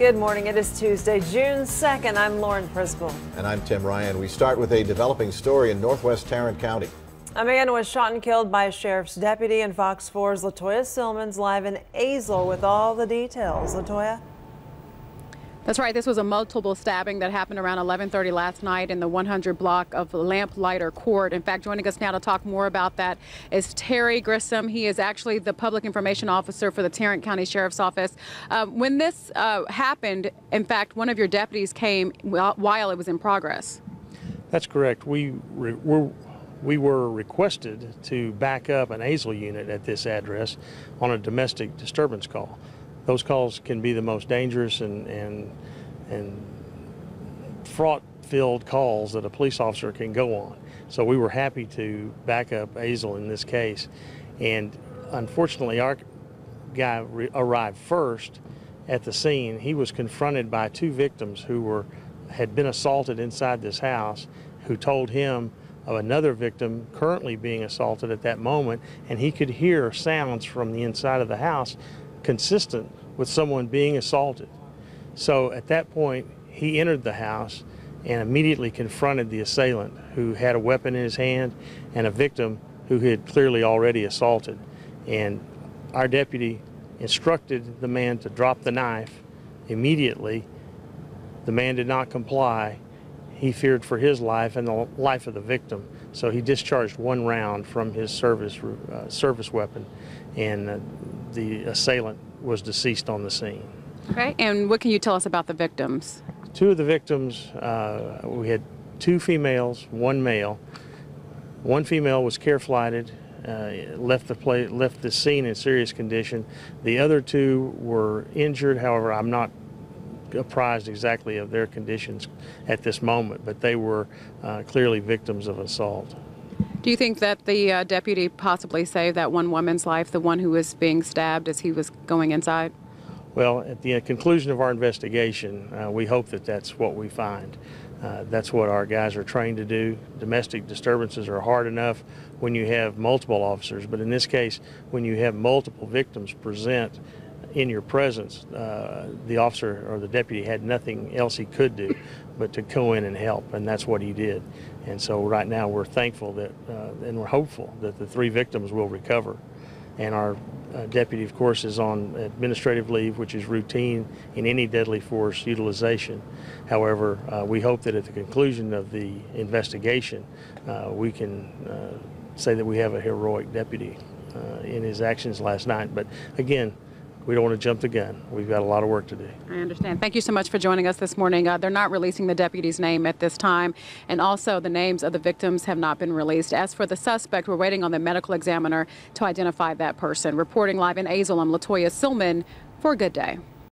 Good morning. It is Tuesday, June 2nd. I'm Lauren Prisbel. And I'm Tim Ryan. We start with a developing story in northwest Tarrant County. A man was shot and killed by a sheriff's deputy, and Fox 4's Latoya Silman's live in Azle with all the details. Latoya? That's right. This was a multiple stabbing that happened around 11:30 last night in the 100 block of Lamplighter Court. In fact, joining us now to talk more about that is Terry Grissom. He is actually the public information officer for the Tarrant County Sheriff's Office. When this happened, in fact, one of your deputies came while it was in progress. That's correct. We were requested to back up an Azle unit at this address on a domestic disturbance call. Those calls can be the most dangerous and fraught-filled calls that a police officer can go on. So we were happy to back up Azle in this case. And unfortunately, our guy arrived first at the scene. He was confronted by two victims who had been assaulted inside this house, who told him of another victim currently being assaulted at that moment, and he could hear sounds from the inside of the house consistent with someone being assaulted. So at that point, he entered the house and immediately confronted the assailant, who had a weapon in his hand, and a victim who had clearly already assaulted. And our deputy instructed the man to drop the knife immediately. The man did not comply. He feared for his life and the life of the victim, so he discharged one round from his service weapon, and the assailant was deceased on the scene. Okay, and what can you tell us about the victims? Two of the victims, we had two females, one male. One female was care flighted, left the scene in serious condition. The other two were injured. However, I'm not apprised exactly of their conditions at this moment, but they were clearly victims of assault. Do you think that the deputy possibly saved that one woman's life, the one who was being stabbed as he was going inside? Well, at the conclusion of our investigation, we hope that that's what we find. That's what our guys are trained to do. Domestic disturbances are hard enough when you have multiple officers, but in this case, when you have multiple victims present in your presence, the officer or the deputy had nothing else he could do but to go in and help, and that's what he did. And so right now we're thankful that and we're hopeful that the three victims will recover. And our deputy, of course, is on administrative leave, which is routine in any deadly force utilization. However, we hope that at the conclusion of the investigation, we can say that we have a heroic deputy in his actions last night. But again, we don't want to jump the gun. We've got a lot of work to do. I understand. Thank you so much for joining us this morning. They're not releasing the deputy's name at this time, and also the names of the victims have not been released. As for the suspect, we're waiting on the medical examiner to identify that person. Reporting live in Azle, I'm Latoya Silman for a Good Day.